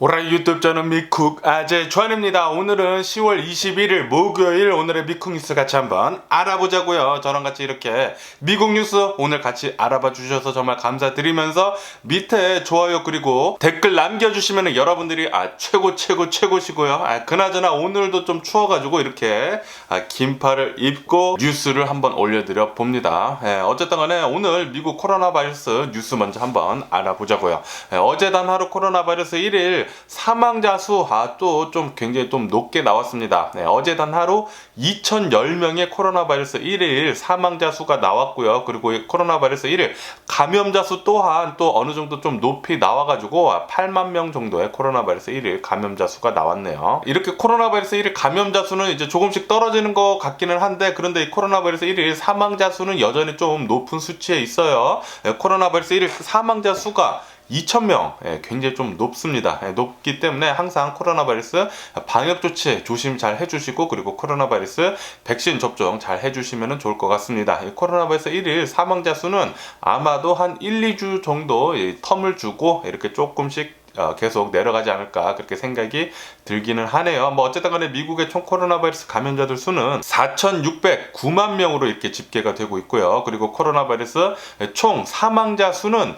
오라이 유튜브 저는 미쿡 아재 주한입니다. 오늘은 10월 21일 목요일 오늘의 미쿡 뉴스 같이 한번 알아보자고요. 저랑 같이 이렇게 미국 뉴스 오늘 같이 알아봐 주셔서 정말 감사드리면서 밑에 좋아요 그리고 댓글 남겨주시면 여러분들이 최고시고요. 그나저나 오늘도 좀 추워가지고 이렇게 긴팔을 입고 뉴스를 한번 올려드려 봅니다. 어쨌든 간에 오늘 미국 코로나 바이러스 뉴스 먼저 한번 알아보자고요. 어제 단 하루 코로나 바이러스 1일 사망자 수 또 좀 굉장히 좀 높게 나왔습니다. 어제 단 하루 2,010명의 코로나 바이러스 1일 사망자 수가 나왔고요. 그리고 코로나 바이러스 1일 감염자 수 또한 또 어느 정도 좀 높이 나와가지고 8만 명 정도의 코로나 바이러스 1일 감염자 수가 나왔네요. 이렇게 코로나 바이러스 1일 감염자 수는 이제 조금씩 떨어지는 것 같기는 한데, 그런데 이 코로나 바이러스 1일 사망자 수는 여전히 좀 높은 수치에 있어요. 코로나 바이러스 1일 사망자 수가 2,000명, 굉장히 좀 높습니다. 높기 때문에 항상 코로나 바이러스 방역 조치 조심 잘 해주시고, 그리고 코로나 바이러스 백신 접종 잘 해주시면 좋을 것 같습니다. 코로나 바이러스 1일 사망자 수는 아마도 한 1, 2주 정도 텀을 주고 이렇게 조금씩 계속 내려가지 않을까 그렇게 생각이 들기는 하네요. 어쨌든 간에 미국의 총 코로나 바이러스 감염자들 수는 4,609만 명으로 이렇게 집계가 되고 있고요. 그리고 코로나 바이러스 총 사망자 수는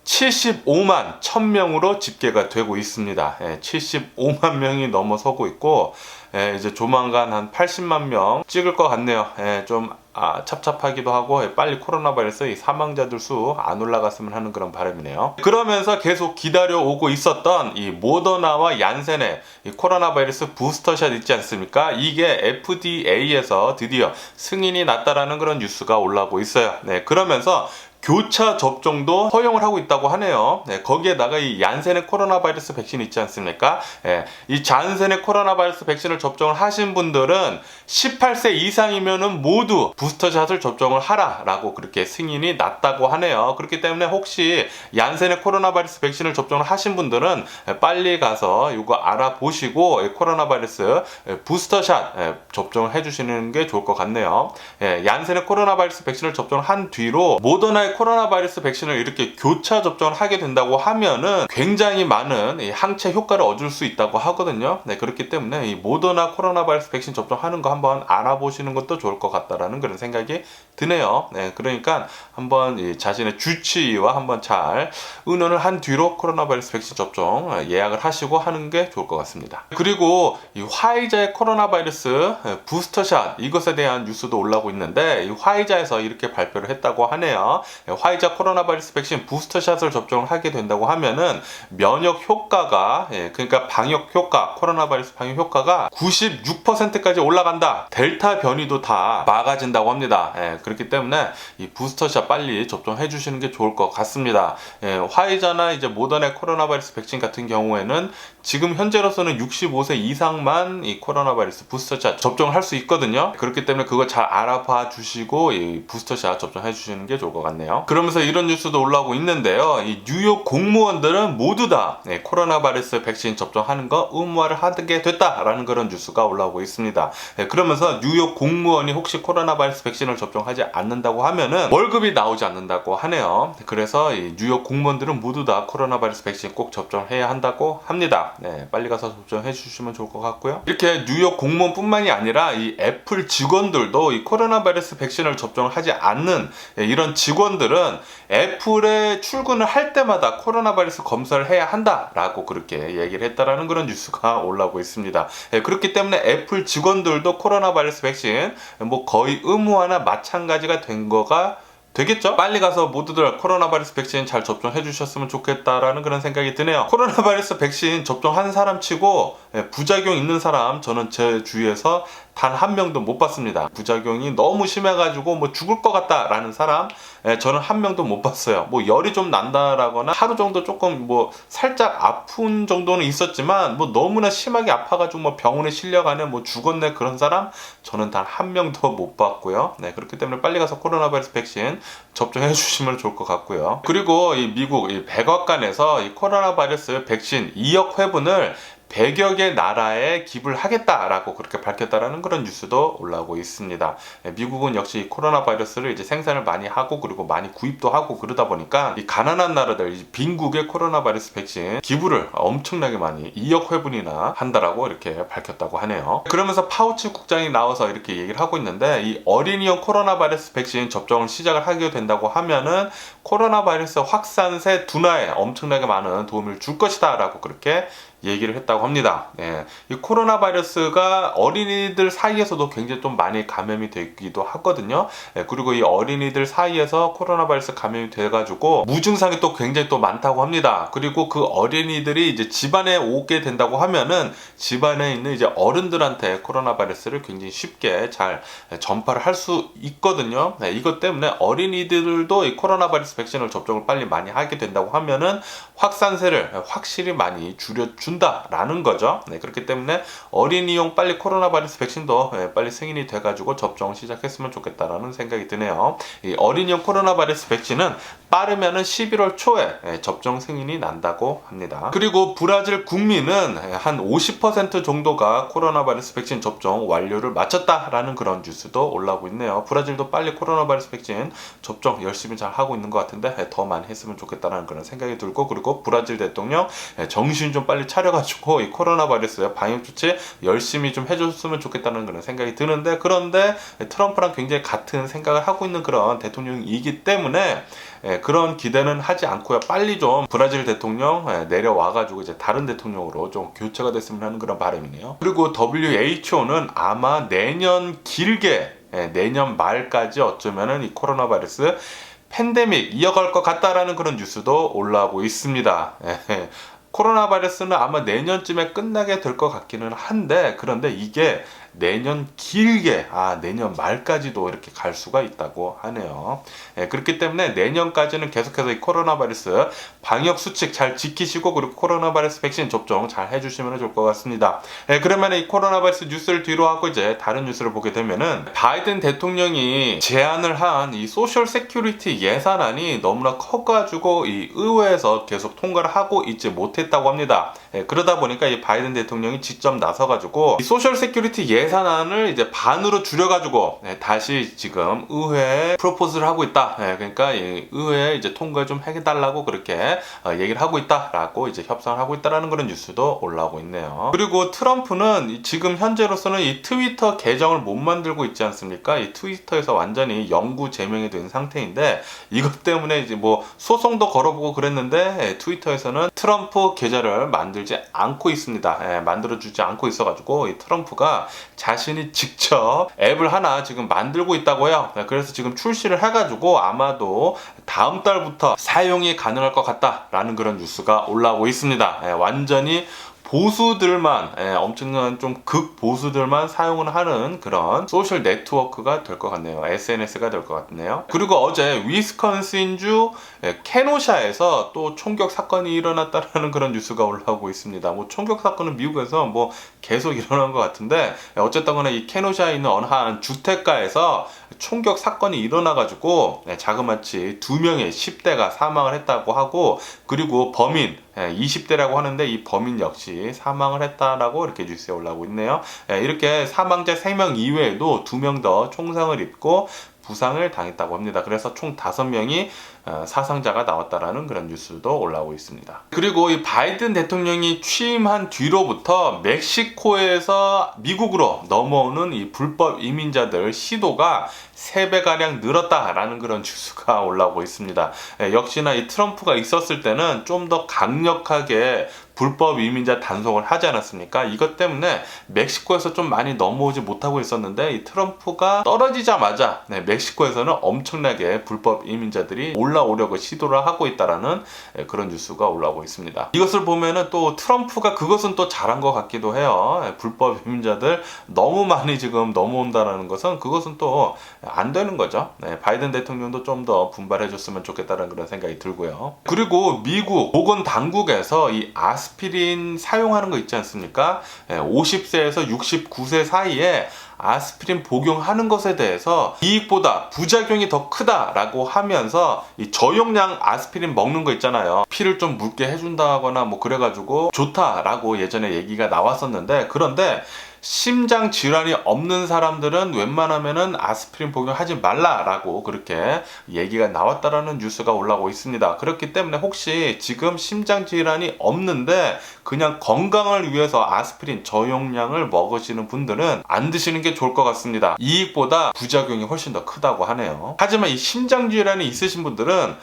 75만 1,000명으로 집계가 되고 있습니다. 75만 명이 넘어서고 있고, 이제 조만간 한 80만 명 찍을 것 같네요. 좀 찹찹하기도 하고, 빨리 코로나 바이러스 이 사망자들 수 안 올라갔으면 하는 그런 바람이네요. 그러면서 계속 기다려오고 있었던 이 모더나와 얀센의 이 코로나 바이러스 부스터샷 있지 않습니까? 이게 FDA에서 드디어 승인이 났다라는 그런 뉴스가 올라오고 있어요. 그러면서 교차 접종도 허용을 하고 있다고 하네요. 거기에다가 이 얀센의 코로나 바이러스 백신 있지 않습니까? 이 잔센의 코로나 바이러스 백신을 접종을 하신 분들은 18세 이상이면은 모두 부스터샷을 접종을 하라라고 그렇게 승인이 났다고 하네요. 그렇기 때문에 혹시 얀센의 코로나 바이러스 백신을 접종을 하신 분들은 빨리 가서 이거 알아보시고 코로나 바이러스 부스터샷 접종을 해주시는 게 좋을 것 같네요. 얀센의 코로나 바이러스 백신을 접종을 한 뒤로 모더나의 코로나 바이러스 백신을 이렇게 교차 접종을 하게 된다고 하면은 굉장히 많은 항체 효과를 얻을 수 있다고 하거든요. 그렇기 때문에 이 모더나 코로나 바이러스 백신 접종하는 거 한번 알아보시는 것도 좋을 것 같다라는 그런 생각이 드네요. 그러니까 한번 자신의 주치의와 한번 잘 의논을 한 뒤로 코로나 바이러스 백신 접종 예약을 하시고 하는 게 좋을 것 같습니다. 그리고 이 화이자의 코로나 바이러스 부스터샷 이것에 대한 뉴스도 올라오고 있는데, 이 화이자에서 이렇게 발표를 했다고 하네요. 화이자 코로나 바이러스 백신 부스터샷을 접종을 하게 된다고 하면은 면역 효과가, 그러니까 방역 효과, 코로나 바이러스 방역 효과가 96%까지 올라간다. 델타 변이도 다 막아진다고 합니다. 그렇기 때문에 이 부스터샷 빨리 접종해 주시는 게 좋을 것 같습니다. 화이자나 이제 모더나 코로나 바이러스 백신 같은 경우에는 지금 현재로서는 65세 이상만 이 코로나 바이러스 부스터샷 접종을 할 수 있거든요. 그렇기 때문에 그거 잘 알아봐 주시고 이 부스터샷 접종해 주시는 게 좋을 것 같네요. 그러면서 이런 뉴스도 올라오고 있는데요. 이 뉴욕 공무원들은 모두 다 코로나 바이러스 백신 접종하는 거 의무화를 하게 됐다라는 그런 뉴스가 올라오고 있습니다. 그러면서 뉴욕 공무원이 혹시 코로나 바이러스 백신을 접종하지 않는다고 하면은 월급이 나오지 않는다고 하네요. 그래서 이 뉴욕 공무원들은 모두 다 코로나 바이러스 백신 꼭 접종해야 한다고 합니다. 빨리 가서 접종해 주시면 좋을 것 같고요. 이렇게 뉴욕 공무원뿐만이 아니라 이 애플 직원들도 이 코로나 바이러스 백신을 접종을 하지 않는 이런 직원들은 애플에 출근을 할 때마다 코로나 바이러스 검사를 해야 한다라고 그렇게 얘기를 했다라는 그런 뉴스가 올라오고 있습니다. 그렇기 때문에 애플 직원들도 코로나 바이러스 백신 거의 의무화나 마찬가지가 된 거가 되겠죠? 빨리 가서 모두들 코로나 바이러스 백신 잘 접종해 주셨으면 좋겠다라는 그런 생각이 드네요. 코로나 바이러스 백신 접종한 사람 치고 부작용 있는 사람 저는 제 주위에서 단 한 명도 못 봤습니다. 부작용이 너무 심해가지고 죽을 것 같다라는 사람 저는 한 명도 못 봤어요. 열이 좀 난다라거나 하루 정도 조금 살짝 아픈 정도는 있었지만 너무나 심하게 아파가지고 병원에 실려가는 죽었네 그런 사람 저는 단 한 명도 못 봤고요. 그렇기 때문에 빨리 가서 코로나 바이러스 백신 접종해 주시면 좋을 것 같고요. 그리고 이 미국 이 백악관에서 이 코로나 바이러스 백신 2억 회분을 100여 개 나라에 기부를 하겠다라고 그렇게 밝혔다라는 그런 뉴스도 올라오고 있습니다. 미국은 역시 코로나 바이러스를 이제 생산을 많이 하고 그리고 많이 구입도 하고 그러다 보니까 이 가난한 나라들, 빈국의 코로나 바이러스 백신 기부를 엄청나게 많이 2억 회분이나 한다라고 이렇게 밝혔다고 하네요. 그러면서 파우치 국장이 나와서 이렇게 얘기를 하고 있는데, 이 어린이용 코로나 바이러스 백신 접종을 시작을 하게 된다고 하면은 코로나 바이러스 확산세 둔화에 엄청나게 많은 도움을 줄 것이다 라고 그렇게 얘기를 했다고 합니다. 이 코로나 바이러스가 어린이들 사이에서도 굉장히 좀 많이 감염이 되기도 하거든요. 그리고 이 어린이들 사이에서 코로나 바이러스 감염이 돼가지고 무증상이 또 굉장히 또 많다고 합니다. 그리고 그 어린이들이 이제 집안에 오게 된다고 하면은 집안에 있는 이제 어른들한테 코로나 바이러스를 굉장히 쉽게 잘 전파를 할 수 있거든요. 이것 때문에 어린이들도 이 코로나 바이러스 백신을 접종을 빨리 많이 하게 된다고 하면은 확산세를 확실히 많이 줄여준다라는 거죠. 그렇기 때문에 어린이용 빨리 코로나 바이러스 백신도 빨리 승인이 돼가지고 접종 시작했으면 좋겠다라는 생각이 드네요. 이 어린이용 코로나 바이러스 백신은 빠르면은 11월 초에 접종 승인이 난다고 합니다. 그리고 브라질 국민은 한 50% 정도가 코로나 바이러스 백신 접종 완료를 마쳤다라는 그런 뉴스도 올라오고 있네요. 브라질도 빨리 코로나 바이러스 백신 접종 열심히 잘 하고 있는 것 같은데 더 많이 했으면 좋겠다는 그런 생각이 들고, 그리고 브라질 대통령 정신 좀 빨리 차려가지고 이 코로나 바이러스 방역 조치 열심히 좀 해줬으면 좋겠다는 그런 생각이 드는데, 그런데 트럼프랑 굉장히 같은 생각을 하고 있는 그런 대통령이기 때문에 그런 기대는 하지 않고요. 빨리 좀 브라질 대통령 내려와가지고 이제 다른 대통령으로 좀 교체가 됐으면 하는 그런 바람이네요. 그리고 WHO는 아마 내년 길게 내년 말까지 어쩌면은 이 코로나 바이러스 팬데믹 이어갈 것 같다라는 그런 뉴스도 올라오고 있습니다. 코로나 바이러스는 아마 내년쯤에 끝나게 될 것 같기는 한데, 그런데 이게 내년 길게 내년 말까지도 이렇게 갈 수가 있다고 하네요. 그렇기 때문에 내년까지는 계속해서 이 코로나 바이러스 방역 수칙 잘 지키시고, 그리고 코로나 바이러스 백신 접종 잘 해주시면 좋을 것 같습니다. 그러면 이 코로나 바이러스 뉴스를 뒤로 하고 이제 다른 뉴스를 보게 되면은, 바이든 대통령이 제안을 한 이 소셜 세큐리티 예산안이 너무나 커가지고 이 의회에서 계속 통과를 하고 있지 못했다고 합니다. 그러다 보니까 이 바이든 대통령이 직접 나서가지고 이 소셜 세큐리티 예산안을 이제 반으로 줄여가지고 다시 지금 의회에 프로포즈를 하고 있다. 그러니까 이 의회에 이제 통과 좀 해달라고 그렇게 얘기를 하고 있다라고 이제 협상을 하고 있다라는 그런 뉴스도 올라오고 있네요. 그리고 트럼프는 지금 현재로서는 이 트위터 계정을 못 만들고 있지 않습니까? 이 트위터에서 완전히 영구 제명이 된 상태인데, 이것 때문에 이제 뭐 소송도 걸어보고 그랬는데 트위터에서는 트럼프 계좌를 만들지 않고 있습니다. 만들어주지 않고 있어가지고 이 트럼프가 자신이 직접 앱을 하나 지금 만들고 있다고 해요. 그래서 지금 출시를 해가지고 아마도 다음 달부터 사용이 가능할 것 같다라는 그런 뉴스가 올라오고 있습니다. 완전히 보수들만, 엄청난 좀 극보수들만 사용을 하는 그런 소셜 네트워크가 될 것 같네요. SNS가 될 것 같네요. 그리고 어제 위스콘신주 케노샤에서 또 총격 사건이 일어났다는 그런 뉴스가 올라오고 있습니다. 뭐 총격 사건은 미국에서 뭐 계속 일어난 것 같은데, 어쨌든 간에 이 케노샤에 있는 어느 한 주택가에서 총격 사건이 일어나가지고 자그마치 2명의 10대가 사망을 했다고 하고, 그리고 범인 20대라고 하는데 이 범인 역시 사망을 했다라고 이렇게 뉴스에 올라오고 있네요. 이렇게 사망자 3명 이외에도 2명 더 총상을 입고 부상을 당했다고 합니다. 그래서 총 5명이 사상자가 나왔다라는 그런 뉴스도 올라오고 있습니다. 그리고 이 바이든 대통령이 취임한 뒤로부터 멕시코에서 미국으로 넘어오는 이 불법 이민자들 시도가 3배가량 늘었다라는 그런 뉴스가 올라오고 있습니다. 역시나 이 트럼프가 있었을 때는 좀 더 강력하게 불법 이민자 단속을 하지 않았습니까? 이것 때문에 멕시코에서 좀 많이 넘어오지 못하고 있었는데, 이 트럼프가 떨어지자마자 멕시코에서는 엄청나게 불법 이민자들이 올라오려고 시도를 하고 있다라는 그런 뉴스가 올라오고 있습니다. 이것을 보면은 또 트럼프가 그것은 또 잘한 것 같기도 해요. 불법 이민자들 너무 많이 지금 넘어온다라는 것은 그것은 또 안 되는 거죠. 바이든 대통령도 좀 더 분발해줬으면 좋겠다는 그런 생각이 들고요. 그리고 미국 보건 당국에서 이 아스피린 사용하는 거 있지 않습니까? 50세에서 69세 사이에 아스피린 복용하는 것에 대해서 이익보다 부작용이 더 크다라고 하면서 이 저용량 아스피린 먹는 거 있잖아요. 피를 좀 묽게 해준다거나 뭐 그래가지고 좋다라고 예전에 얘기가 나왔었는데, 그런데 심장 질환이 없는 사람들은 웬만하면은 아스피린 복용하지 말라라고 그렇게 얘기가 나왔다라는 뉴스가 올라오고 있습니다. 그렇기 때문에 혹시 지금 심장 질환이 없는데 그냥 건강을 위해서 아스피린 저용량을 먹으시는 분들은 안 드시는 게 좋을 것 같습니다. 이익보다 부작용이 훨씬 더 크다고 하네요. 하지만 이 심장 질환이 있으신 분들은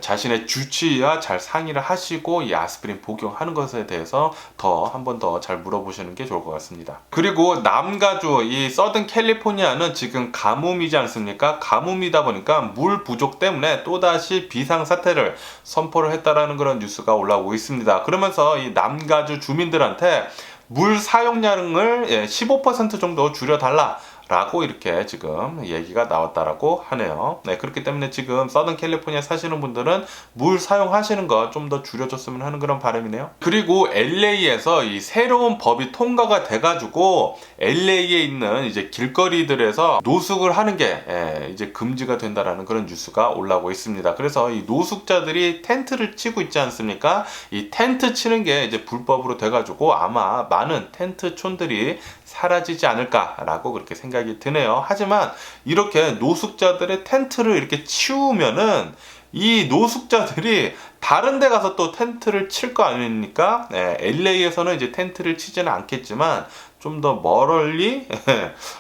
자신의 주치의와 잘 상의를 하시고 이 아스피린 복용하는 것에 대해서 한 번 더 잘 물어보시는 게 좋을 것 같습니다. 그리고 남가주 이 서든 캘리포니아는 지금 가뭄이지 않습니까? 가뭄이다 보니까 물 부족 때문에 또다시 비상사태를 선포를 했다라는 그런 뉴스가 올라오고 있습니다. 그러면서 이 남가주 주민들한테 물 사용량을 15% 정도 줄여달라 라고 이렇게 지금 얘기가 나왔다라고 하네요. 네, 그렇기 때문에 지금 서든 캘리포니아 사시는 분들은 물 사용하시는 거 좀 더 줄여줬으면 하는 그런 바람이네요. 그리고 LA에서 이 새로운 법이 통과가 돼가지고 LA에 있는 이제 길거리들에서 노숙을 하는 게 이제 금지가 된다라는 그런 뉴스가 올라오고 있습니다. 그래서 이 노숙자들이 텐트를 치고 있지 않습니까? 이 텐트 치는 게 이제 불법으로 돼가지고 아마 많은 텐트촌들이 사라지지 않을까라고 그렇게 생각이 드네요. 하지만 이렇게 노숙자들의 텐트를 이렇게 치우면은 이 노숙자들이 다른 데 가서 또 텐트를 칠 거 아닙니까? LA에서는 이제 텐트를 치지는 않겠지만 좀 더 멀리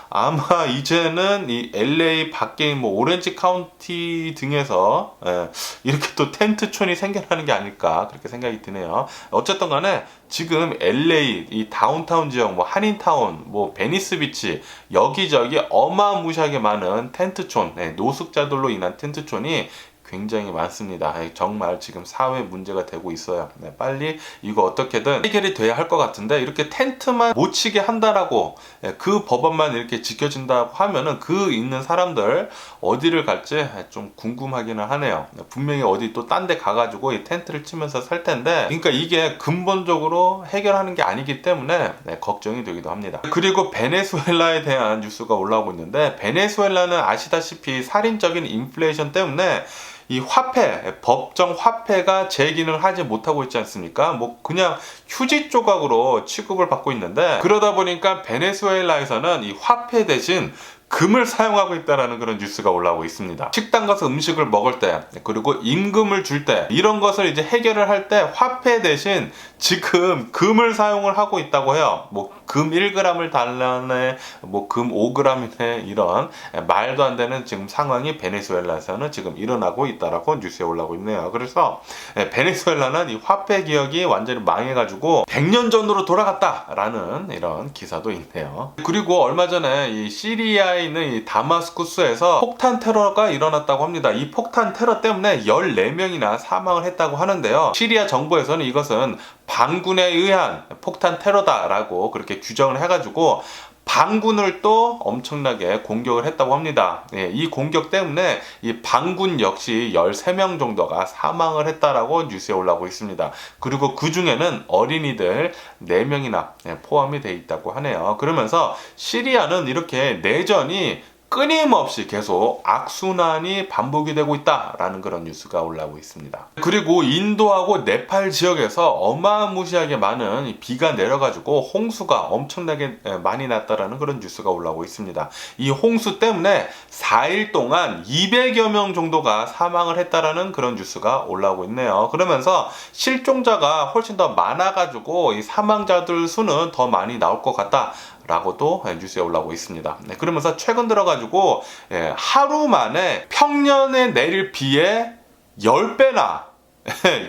아마 이제는 이 LA 밖에 뭐 오렌지 카운티 등에서 이렇게 또 텐트촌이 생겨나는 게 아닐까 그렇게 생각이 드네요. 어쨌든 간에 지금 LA 이 다운타운 지역 뭐 한인타운 뭐 베니스 비치 여기저기 어마무시하게 많은 텐트촌 노숙자들로 인한 텐트촌이 굉장히 많습니다. 정말 지금 사회 문제가 되고 있어요. 빨리 이거 어떻게든 해결이 돼야 할 것 같은데 이렇게 텐트만 못 치게 한다라고 그 법안만 이렇게 지켜진다고 하면은 그 있는 사람들 어디를 갈지 좀 궁금하기는 하네요. 분명히 어디 또 딴 데 가가지고 이 텐트를 치면서 살 텐데 그러니까 이게 근본적으로 해결하는 게 아니기 때문에 걱정이 되기도 합니다. 그리고 베네수엘라에 대한 뉴스가 올라오고 있는데 베네수엘라는 아시다시피 살인적인 인플레이션 때문에 이 화폐, 법정 화폐가 재기능을 하지 못하고 있지 않습니까? 뭐 그냥 휴지 조각으로 취급을 받고 있는데 그러다 보니까 베네수엘라에서는 이 화폐 대신 금을 사용하고 있다는 그런 뉴스가 올라오고 있습니다. 식당 가서 음식을 먹을 때 그리고 임금을 줄 때 이런 것을 이제 해결을 할 때 화폐 대신 지금 금을 사용을 하고 있다고 해요. 뭐 금 1g을 달라네, 뭐 금 5g이네 이런 말도 안 되는 지금 상황이 베네수엘라에서는 지금 일어나고 있다라고 뉴스에 올라오고 있네요. 그래서 베네수엘라는 이 화폐 기억이 완전히 망해가지고 100년 전으로 돌아갔다라는 이런 기사도 있네요. 그리고 얼마 전에 이 시리아에 있는 이 다마스쿠스에서 폭탄 테러가 일어났다고 합니다. 이 폭탄 테러 때문에 14명이나 사망을 했다고 하는데요. 시리아 정부에서는 이것은 반군에 의한 폭탄 테러다라고 그렇게 규정을 해가지고 반군을 또 엄청나게 공격을 했다고 합니다. 이 공격 때문에 이 반군 역시 13명 정도가 사망을 했다라고 뉴스에 올라오고 있습니다. 그리고 그 중에는 어린이들 4명이나 포함이 되어 있다고 하네요. 그러면서 시리아는 이렇게 내전이 끊임없이 계속 악순환이 반복이 되고 있다라는 그런 뉴스가 올라오고 있습니다. 그리고 인도하고 네팔 지역에서 어마무시하게 많은 비가 내려가지고 홍수가 엄청나게 많이 났다라는 그런 뉴스가 올라오고 있습니다. 이 홍수 때문에 4일 동안 200여 명 정도가 사망을 했다라는 그런 뉴스가 올라오고 있네요. 그러면서 실종자가 훨씬 더 많아가지고 이 사망자들 수는 더 많이 나올 것 같다. 라고도 뉴스에 올라오고 있습니다. 그러면서 최근 들어가지고 하루 만에 평년에 내릴 비의 10배나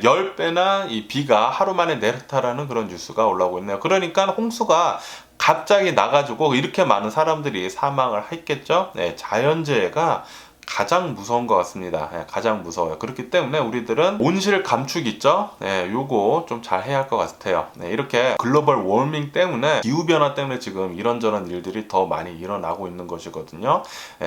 10배나 이 비가 하루 만에 내렸다라는 그런 뉴스가 올라오고 있네요. 그러니까 홍수가 갑자기 나가지고 이렇게 많은 사람들이 사망을 했겠죠. 자연재해가 가장 무서운 것 같습니다. 가장 무서워요. 그렇기 때문에 우리들은 온실 감축 있죠? 요거 좀 잘 해야 할 것 같아요. 이렇게 글로벌 워밍 때문에 기후변화 때문에 지금 이런저런 일들이 더 많이 일어나고 있는 것이거든요.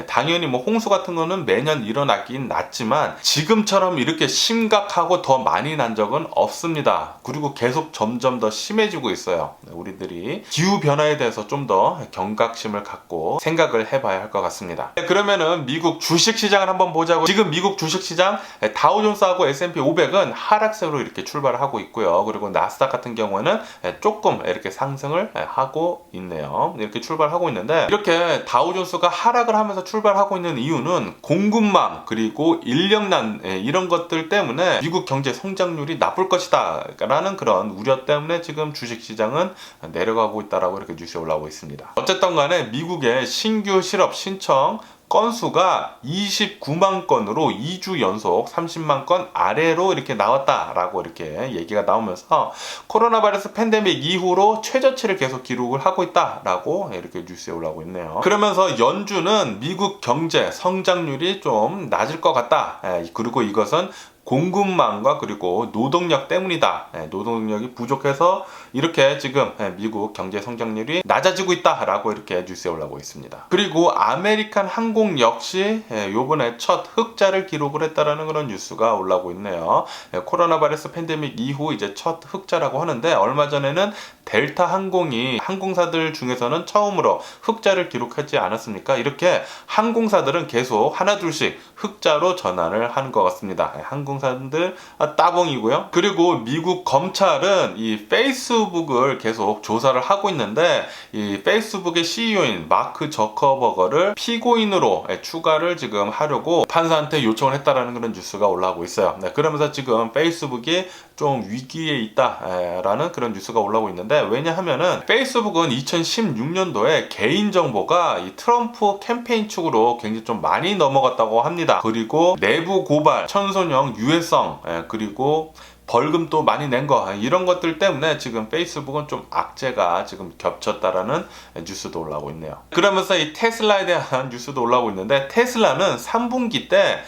당연히 뭐 홍수 같은 거는 매년 일어나긴 났지만 지금처럼 이렇게 심각하고 더 많이 난 적은 없습니다. 그리고 계속 점점 더 심해지고 있어요. 우리들이 기후변화에 대해서 좀 더 경각심을 갖고 생각을 해봐야 할 것 같습니다. 그러면은 미국 주식시장을 한번 보자고. 지금 미국 주식시장 다우존스하고 S&P 500은 하락세로 이렇게 출발을 하고 있고요. 그리고 나스닥 같은 경우에는 조금 이렇게 상승을 하고 있네요. 이렇게 출발하고 있는데, 이렇게 다우존스가 하락을 하면서 출발하고 있는 이유는 공급망 그리고 인력난 이런 것들 때문에 미국 경제 성장률이 나쁠 것이다 라는 그런 우려 때문에 지금 주식시장은 내려가고 있다라고 이렇게 뉴스에 올라오고 있습니다. 어쨌든 간에 미국의 신규 실업 신청 건수가 29만 건으로 2주 연속 30만 건 아래로 이렇게 나왔다라고 이렇게 얘기가 나오면서 코로나 바이러스 팬데믹 이후로 최저치를 계속 기록을 하고 있다라고 이렇게 뉴스에 올라오고 있네요. 그러면서 연준은 미국 경제 성장률이 좀 낮을 것 같다. 그리고 이것은 공급망과 그리고 노동력 때문이다. 노동력이 부족해서 이렇게 지금 미국 경제 성장률이 낮아지고 있다라고 이렇게 뉴스에 올라오고 있습니다. 그리고 아메리칸 항공 역시 요번에 첫 흑자를 기록을 했다라는 그런 뉴스가 올라오고 있네요. 코로나 바이러스 팬데믹 이후 이제 첫 흑자라고 하는데, 얼마 전에는 델타 항공이 항공사들 중에서는 처음으로 흑자를 기록하지 않았습니까? 이렇게 항공사들은 계속 하나둘씩 흑자로 전환을 하는 것 같습니다. 항공사들 따봉이고요. 그리고 미국 검찰은 이 페이스북을 계속 조사를 하고 있는데, 이 페이스북의 CEO인 마크 저커버거를 피고인으로 추가를 지금 하려고 판사한테 요청을 했다라는 그런 뉴스가 올라오고 있어요. 그러면서 지금 페이스북이 좀 위기에 있다라는 그런 뉴스가 올라오고 있는데, 왜냐하면은 페이스북은 2016년도에 개인정보가 이 트럼프 캠페인 측으로 굉장히 좀 많이 넘어갔다고 합니다. 그리고 내부 고발, 천선형 유해성, 그리고 벌금도 많이 낸 거, 이런 것들 때문에 지금 페이스북은 좀 악재가 지금 겹쳤다라는 뉴스도 올라오고 있네요. 그러면서 이 테슬라에 대한 뉴스도 올라오고 있는데, 테슬라는 3분기 때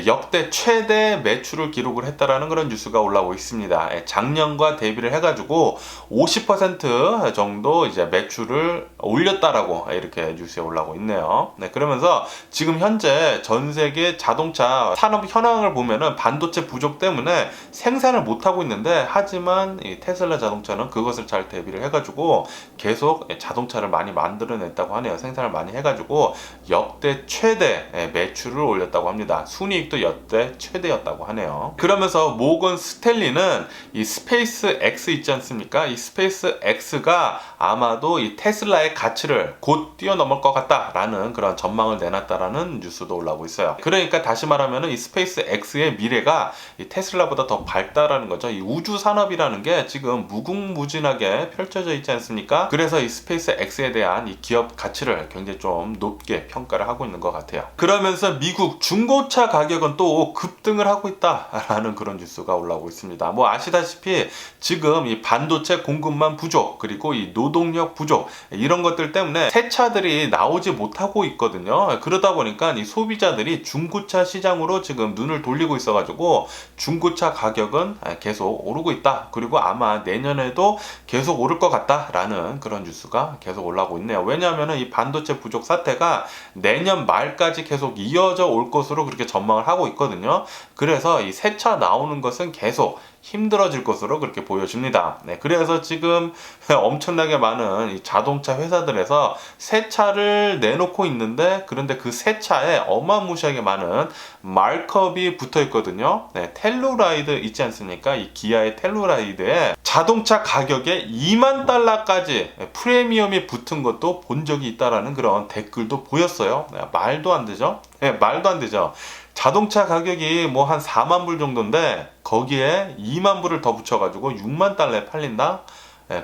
역대 최대 매출을 기록을 했다라는 그런 뉴스가 올라오고 있습니다. 작년과 대비를 해가지고 50% 정도 이제 매출을 올렸다라고 이렇게 뉴스에 올라오고 있네요. 그러면서 지금 현재 전 세계 자동차 산업 현황을 보면은 반도체 부족 때문에 생산을 못 하고 있는데, 하지만 이 테슬라 자동차는 그것을 잘 대비를 해가지고 계속 자동차를 많이 만들어냈다고 하네요. 생산을 많이 해가지고 역대 최대 매출을 올렸다고 합니다. 순이익도 역대 최대였다고 하네요. 그러면서 모건 스탠리는 이 스페이스 X 있지 않습니까? 이 스페이스 X가 아마도 이 테슬라의 가치를 곧 뛰어넘을 것 같다라는 그런 전망을 내놨다라는 뉴스도 올라오고 있어요. 그러니까 다시 말하면 이 스페이스 X의 미래가 이 테슬라보다 더 밝다라는 거죠. 이 우주 산업이라는 게 지금 무궁무진하게 펼쳐져 있지 않습니까? 그래서 이 스페이스 X에 대한 이 기업 가치를 굉장히 좀 높게 평가를 하고 있는 것 같아요. 그러면서 미국 중고차 가격은 또 급등을 하고 있다라는 그런 뉴스가 올라오고 있습니다. 뭐 아시다시피 지금 이 반도체 공급만 부족, 그리고 이 노동력 부족, 이런 것들 때문에 새 차들이 나오지 못하고 있거든요. 그러다 보니까 이 소비자들이 중고차 시장으로 지금 눈을 돌리고 있어가지고 중고차 가격은 계속 오르고 있다. 그리고 아마 내년에도 계속 오를 것 같다라는 그런 뉴스가 계속 올라오고 있네요. 왜냐하면 이 반도체 부족 사태가 내년 말까지 계속 이어져 올 것으로 그렇게 전망을 하고 있거든요. 그래서 이 새 차 나오는 것은 계속 힘들어질 것으로 그렇게 보여집니다. 그래서 지금 엄청나게 많은 이 자동차 회사들에서 새 차를 내놓고 있는데, 그런데 그 새 차에 어마무시하게 많은 마크업이 붙어 있거든요. 텔루라이드 있지 않습니까? 이 기아의 텔루라이드에 자동차 가격에 2만 달러까지 프리미엄이 붙은 것도 본 적이 있다라는 그런 댓글도 보였어요. 말도 안 되죠? 말도 안 되죠. 자동차 가격이 뭐 한 4만 불 정도인데 거기에 2만 불을 더 붙여가지고 6만 달러에 팔린다?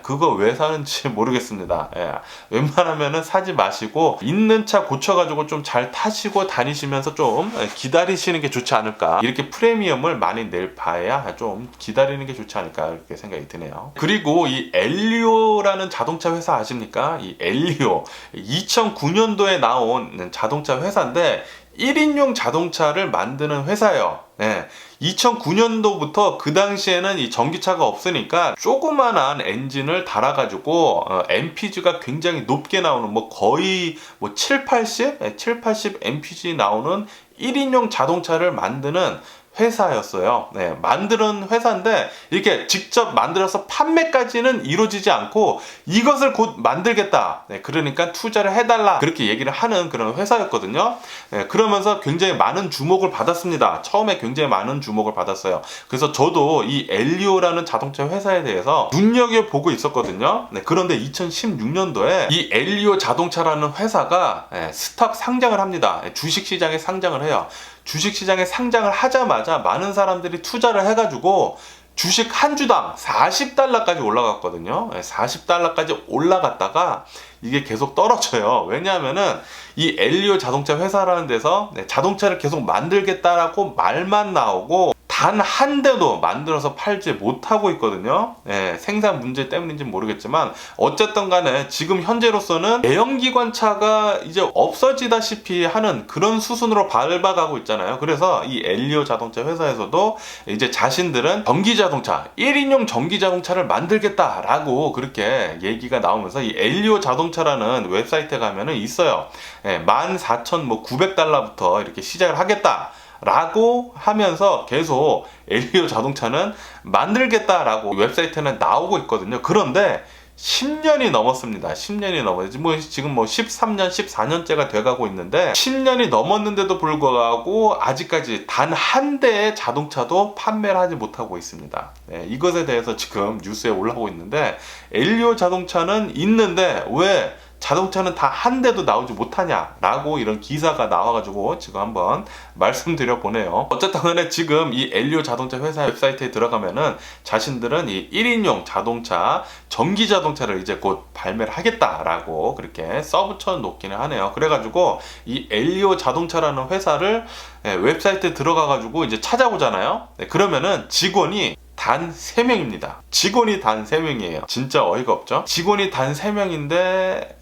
그거 왜 사는지 모르겠습니다. 웬만하면은 사지 마시고 있는 차 고쳐가지고 좀 잘 타시고 다니시면서 좀 기다리시는 게 좋지 않을까. 이렇게 프리미엄을 많이 낼 바에야 좀 기다리는 게 좋지 않을까 이렇게 생각이 드네요. 그리고 이 엘리오라는 자동차 회사 아십니까? 이 엘리오 2009년도에 나온 자동차 회사인데 1인용 자동차를 만드는 회사예요. 2009년도부터 그 당시에는 이 전기차가 없으니까 조그만한 엔진을 달아가지고 MPG가 굉장히 높게 나오는 거의 780 MPG 나오는 1인용 자동차를 만드는 회사였어요. 만드는 회사인데 이렇게 직접 만들어서 판매까지는 이루어지지 않고 이것을 곧 만들겠다. 그러니까 투자를 해달라. 그렇게 얘기를 하는 그런 회사였거든요. 그러면서 굉장히 많은 주목을 받았습니다. 처음에 굉장히 많은 주목을 받았어요. 그래서 저도 이 엘리오라는 자동차 회사에 대해서 눈여겨보고 있었거든요. 그런데 2016년도에 이 엘리오 자동차라는 회사가 스탁 상장을 합니다. 주식시장에 상장을 해요. 주식시장에 상장을 하자마자 많은 사람들이 투자를 해가지고 주식 한 주당 40달러까지 올라갔거든요. 40달러까지 올라갔다가 이게 계속 떨어져요. 왜냐하면은 이 엘리오 자동차 회사라는 데서 자동차를 계속 만들겠다라고 말만 나오고 단 한 대도 만들어서 팔지 못하고 있거든요. 생산 문제 때문인지 모르겠지만 어쨌든 간에 지금 현재로서는 내연기관차가 이제 없어지다시피 하는 그런 수순으로 밟아가고 있잖아요. 그래서 이 엘리오 자동차 회사에서도 이제 자신들은 전기자동차 1인용 전기자동차를 만들겠다라고 그렇게 얘기가 나오면서 이 엘리오 자동차라는 웨브사이트에 가면은 있어요. 14,900달러부터 이렇게 시작을 하겠다 라고 하면서 계속 엘리오 자동차는 만들겠다라고 웹사이트는 나오고 있거든요. 그런데 10년이 넘었습니다. 10년이 넘었지. 지금 13년, 14년째가 돼가고 있는데 10년이 넘었는데도 불구하고 아직까지 단 한 대의 자동차도 판매를 하지 못하고 있습니다. 이것에 대해서 지금 뉴스에 올라오고 있는데 엘리오 자동차는 있는데 왜 자동차는 다 한 대도 나오지 못하냐라고 이런 기사가 나와가지고 지금 한번 말씀드려 보네요. 어쨌든 간에 지금 이 엘리오 자동차 회사 웹사이트에 들어가면은 자신들은 이 1인용 자동차 전기 자동차를 이제 곧 발매를 하겠다라고 그렇게 써붙여 놓기는 하네요. 그래가지고 이 엘리오 자동차라는 회사를 웹사이트에 들어가가지고 이제 찾아보잖아요. 그러면은 직원이 단 3명입니다. 직원이 단 3명이에요. 진짜 어이가 없죠? 직원이 단 3명인데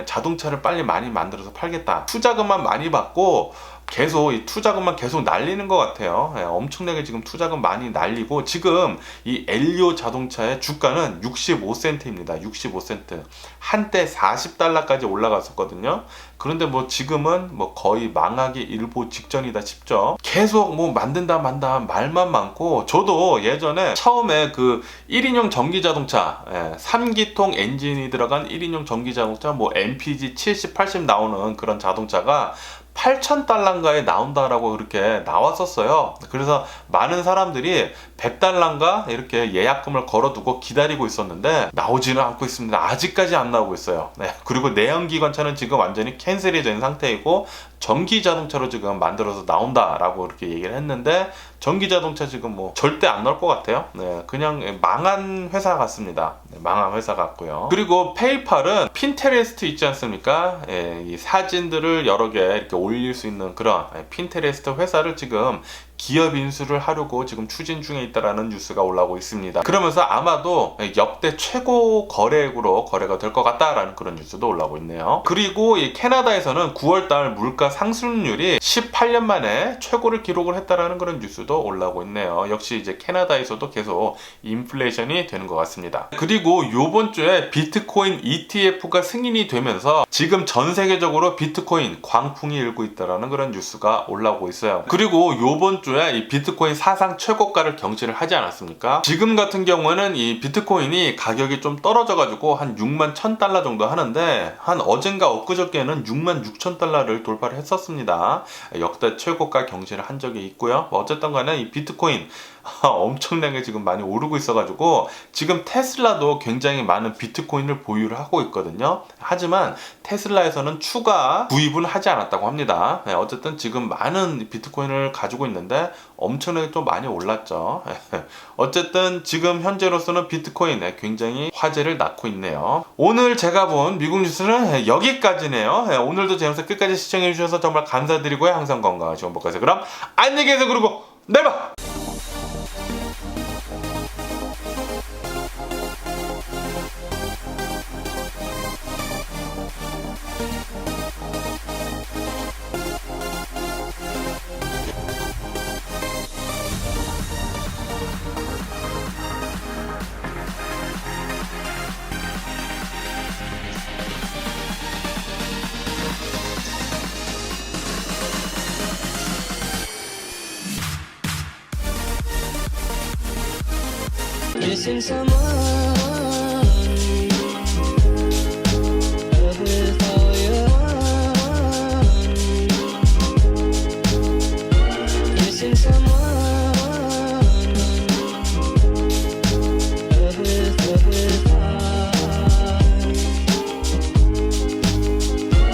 자동차를 빨리 많이 만들어서 팔겠다. 투자금만 많이 받고 계속 이 투자금만 계속 날리는 것 같아요. 엄청나게 지금 투자금 많이 날리고 지금 이 엘리오 자동차의 주가는 65센트입니다. 65센트. 한때 40달러까지 올라갔었거든요. 그런데 지금은 거의 망하기 일보 직전이다 싶죠. 계속 만든다 만다 말만 많고 저도 예전에 처음에 그 1인용 전기 자동차 3기통 엔진이 들어간 1인용 전기 자동차 MPG 70, 80 나오는 그런 자동차가 8,000달러인가에 나온다라고 그렇게 나왔었어요. 그래서 많은 사람들이 100달러인가 이렇게 예약금을 걸어두고 기다리고 있었는데 나오지는 않고 있습니다. 아직까지 안 나오고 있어요. 그리고 내연기관차는 지금 완전히 캔슬이 된 상태이고 전기자동차로 지금 만들어서 나온다라고 이렇게 얘기를 했는데 전기자동차 지금 절대 안 나올 것 같아요. 그냥 망한 회사 같습니다. 망한 회사 같고요. 그리고 페이팔은 핀테레스트 있지 않습니까? 이 사진들을 여러 개 이렇게 올릴 수 있는 그런 핀테레스트 회사를 지금 기업 인수를 하려고 지금 추진 중에 있다라는 뉴스가 올라오고 있습니다. 그러면서 아마도 역대 최고 거래액으로 거래가 될 것 같다라는 그런 뉴스도 올라오고 있네요. 그리고 이 캐나다에서는 9월달 물가 상승률이 18년 만에 최고를 기록을 했다라는 그런 뉴스도 올라오고 있네요. 역시 이제 캐나다에서도 계속 인플레이션이 되는 것 같습니다. 그리고 요번 주에 비트코인 ETF가 승인이 되면서 지금 전 세계적으로 비트코인 광풍이 일고 있다라는 그런 뉴스가 올라오고 있어요. 그리고 요번 주에 이 비트코인 사상 최고가를 경신을 하지 않았습니까? 지금 같은 경우에는 이 비트코인이 가격이 좀 떨어져가지고 한 61,000달러 정도 하는데 한 어젠가 엊그저께는 66,000달러를 돌파를 했었습니다. 역대 최고가 경신을 한 적이 있고요. 어쨌든 간에 이 비트코인 엄청나게 지금 많이 오르고 있어가지고 지금 테슬라도 굉장히 많은 비트코인을 보유를 하고 있거든요. 하지만 테슬라에서는 추가 구입은 하지 않았다고 합니다. 어쨌든 지금 많은 비트코인을 가지고 있는데 엄청나게 좀 많이 올랐죠. 어쨌든 지금 현재로서는 비트코인 굉장히 화제를 낳고 있네요. 오늘 제가 본 미국 뉴스는 여기까지네요. 오늘도 제 영상 끝까지 시청해주셔서 정말 감사드리고요. 항상 건강하시고 행복하세요. 그럼 안녕히 계세요. 그리고 내일 봐! missing someone.